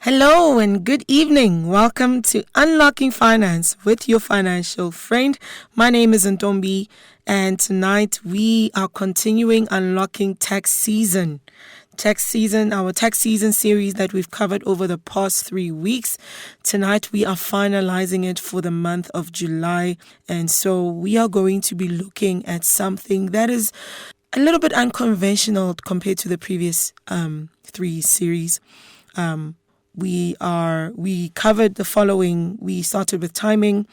Hello and good evening. Welcome to Unlocking Finance with your financial friend. My name is Ntombi, and tonight we are continuing unlocking tax season. Our tax season series that we've covered over the past 3 weeks. Tonight we are finalizing it for the month of July, and so we are going to be looking at something that is a little bit unconventional compared to the previous 3 series. We covered the following. We started with timing,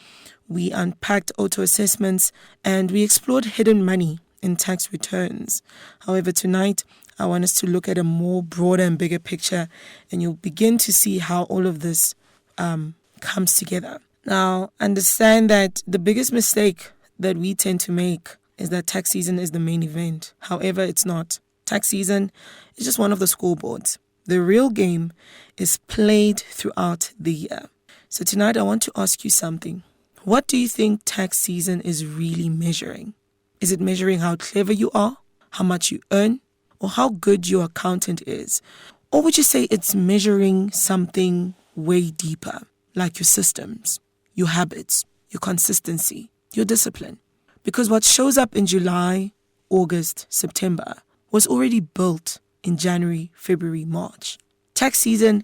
we unpacked auto assessments, and we explored hidden money in tax returns. However, tonight I want us to look at a more broader and bigger picture, and you'll begin to see how all of this comes together. Now, understand that the biggest mistake that we tend to make is that tax season is the main event. However, it's not. Tax season is just one of the scoreboards. The real game is played throughout the year. So tonight I want to ask you something. What do you think tax season is really measuring? Is it measuring how clever you are, how much you earn, or how good your accountant is? Or would you say it's measuring something way deeper, like your systems, your habits, your consistency, your discipline? Because what shows up in July, August, September was already built in January, February, March. Tax season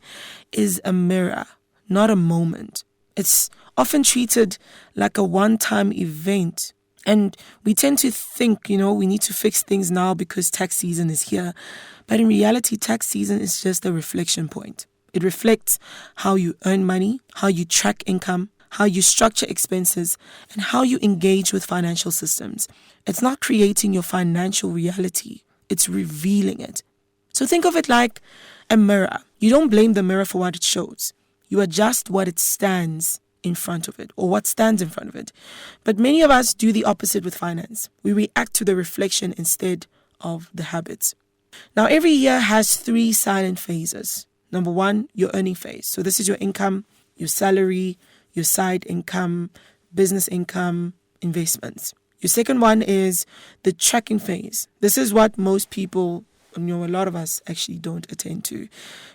is a mirror, not a moment. It's often treated like a one-time event. And we tend to think, we need to fix things now because tax season is here. But in reality, tax season is just a reflection point. It reflects how you earn money, how you track income, how you structure expenses, and how you engage with financial systems. It's not creating your financial reality. It's revealing it. So think of it like a mirror. You don't blame the mirror for what it shows. You adjust what it stands in front of it, or what stands in front of it. But many of us do the opposite with finance. We react to the reflection instead of the habits. Now, every year has 3 silent phases. Number 1, your earning phase. So this is your income, your salary, your side income, business income, investments. Your second one is the tracking phase. This is what most people, a lot of us actually don't attend to.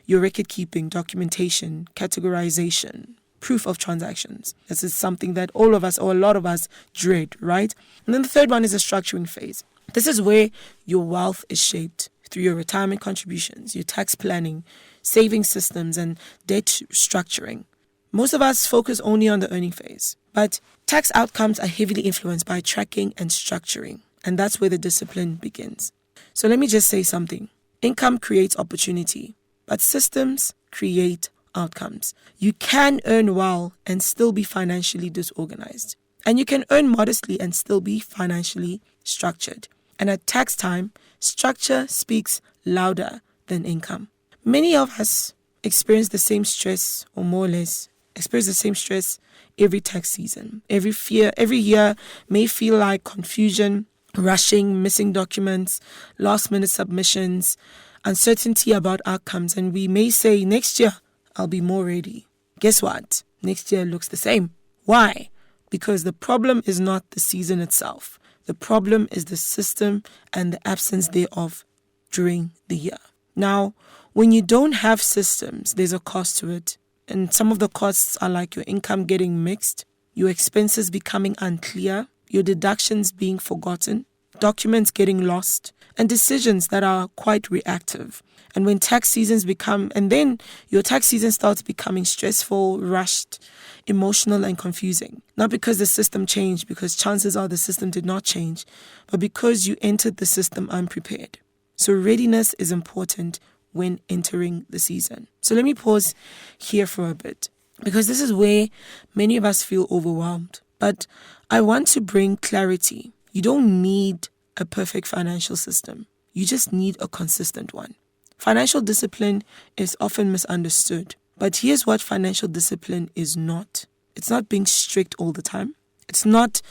Your record keeping, documentation, categorization, proof of transactions. This is something that all of us, or a lot of us, dread, right? And then the third one is the structuring phase. This is where your wealth is shaped through your retirement contributions, your tax planning, saving systems, and debt structuring. Most of us focus only on the earning phase, but tax outcomes are heavily influenced by tracking and structuring, and that's where the discipline begins. So let me just say something. Income creates opportunity, but systems create outcomes. You can earn well and still be financially disorganized. And you can earn modestly and still be financially structured. And at tax time, structure speaks louder than income. Many of us experience the same stress, or more or less, experience the same stress every tax season. Every year may feel like confusion, rushing, missing documents, last-minute submissions, uncertainty about outcomes, and we may say, next year, I'll be more ready. Guess what? Next year looks the same. Why? Because the problem is not the season itself. The problem is the system and the absence thereof during the year. Now, when you don't have systems, there's a cost to it. And some of the costs are like your income getting mixed, your expenses becoming unclear, your deductions being forgotten, documents getting lost, and decisions that are quite reactive. And when tax seasons then your tax season starts becoming stressful, rushed, emotional, and confusing. Not because the system changed, because chances are the system did not change, but because you entered the system unprepared. So readiness is important when entering the season. So let me pause here for a bit, because this is where many of us feel overwhelmed. But I want to bring clarity. You don't need a perfect financial system. You just need a consistent one. Financial discipline is often misunderstood. But here's what financial discipline is not. It's not being strict all the time. It's not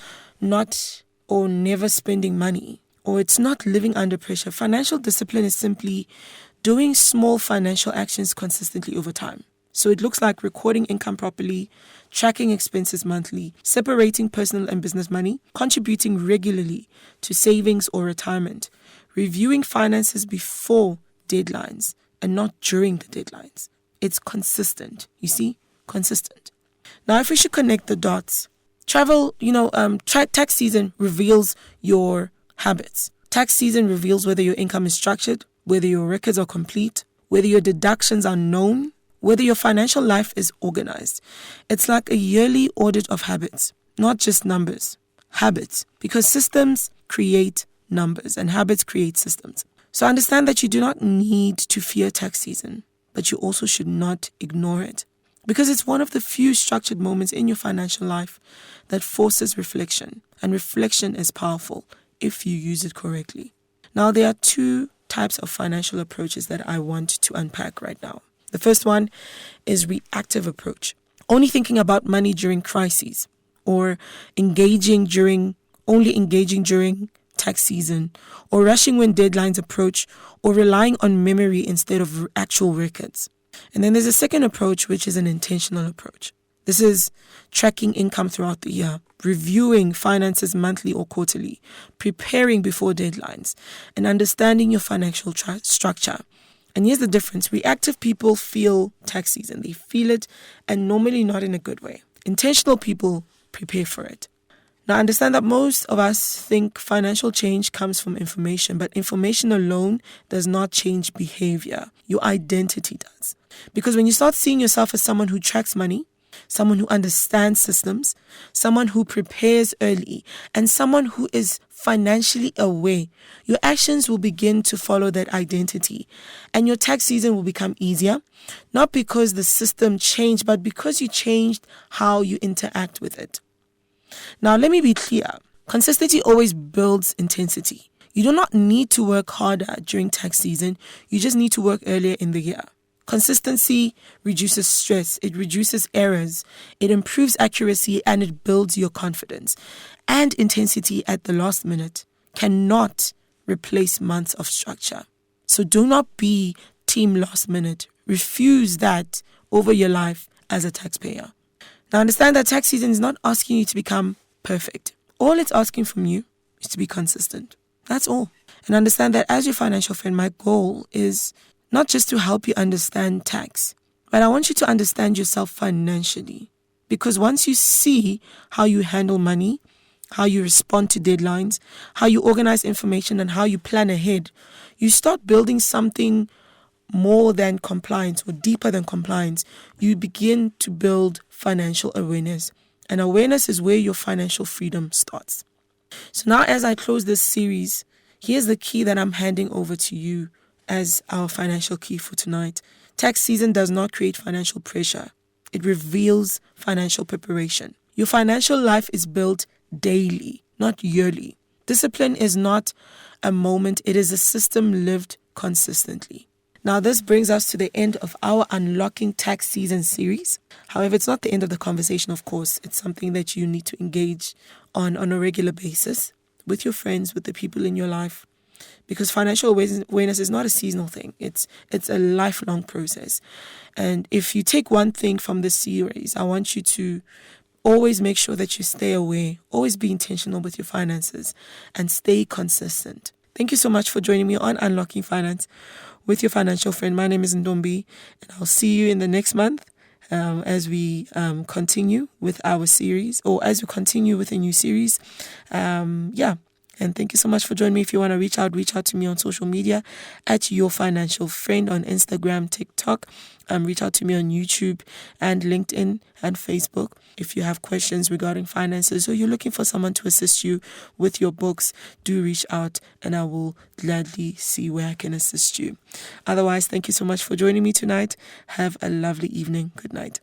or never spending money. Or it's not living under pressure. Financial discipline is simply doing small financial actions consistently over time. So it looks like recording income properly, tracking expenses monthly, separating personal and business money, contributing regularly to savings or retirement, reviewing finances before deadlines and not during the deadlines. It's consistent. You see? Consistent. Now, if we should connect the dots, tax season reveals your habits. Tax season reveals whether your income is structured, whether your records are complete, whether your deductions are known, whether your financial life is organized. It's like a yearly audit of habits, not just numbers. Habits, because systems create numbers and habits create systems. So understand that you do not need to fear tax season, but you also should not ignore it, because it's one of the few structured moments in your financial life that forces reflection, and reflection is powerful if you use it correctly. Now, there are two types of financial approaches that I want to unpack right now. The first one is reactive approach, only thinking about money during crises, or only engaging during tax season, or rushing when deadlines approach, or relying on memory instead of actual records. And then there's a second approach, which is an intentional approach. This is tracking income throughout the year, reviewing finances monthly or quarterly, preparing before deadlines, and understanding your financial structure. And here's the difference. Reactive people feel tax season. They feel it, and normally not in a good way. Intentional people prepare for it. Now, understand that most of us think financial change comes from information, but information alone does not change behavior. Your identity does. Because when you start seeing yourself as someone who tracks money, someone who understands systems, someone who prepares early, and someone who is financially aware, your actions will begin to follow that identity. And your tax season will become easier, not because the system changed, but because you changed how you interact with it. Now, let me be clear. Consistency always builds intensity. You do not need to work harder during tax season. You just need to work earlier in the year. Consistency reduces stress. It reduces errors. It improves accuracy, and it builds your confidence. And intensity at the last minute cannot replace months of structure. So do not be team last minute. Refuse that over your life as a taxpayer. Now, understand that tax season is not asking you to become perfect. All it's asking from you is to be consistent. That's all. And understand that as your financial friend, my goal is not just to help you understand tax, but I want you to understand yourself financially. Because once you see how you handle money, how you respond to deadlines, how you organize information, and how you plan ahead, you start building something more than compliance or deeper than compliance. You begin to build financial awareness. And awareness is where your financial freedom starts. So now, as I close this series, here's the key that I'm handing over to you as our financial key for tonight. Tax season does not create financial pressure. It reveals financial preparation. Your financial life is built daily, not yearly. Discipline is not a moment. It is a system lived consistently. Now, this brings us to the end of our Unlocking Tax Season series. However, it's not the end of the conversation, of course. It's something that you need to engage on a regular basis with your friends, with the people in your life. Because financial awareness is not a seasonal thing. It's a lifelong process. And if you take one thing from this series, I want you to always make sure that you stay aware, always be intentional with your finances, and stay consistent. Thank you so much for joining me on Unlocking Finance with your financial friend. My name is Ndombi, and I'll see you in the next month as we continue with our series, or as we continue with a new series. And thank you so much for joining me. If you want to reach out to me on social media at Your Financial Friend on Instagram, TikTok. Reach out to me on YouTube and LinkedIn and Facebook. If you have questions regarding finances, or you're looking for someone to assist you with your books, do reach out and I will gladly see where I can assist you. Otherwise, thank you so much for joining me tonight. Have a lovely evening. Good night.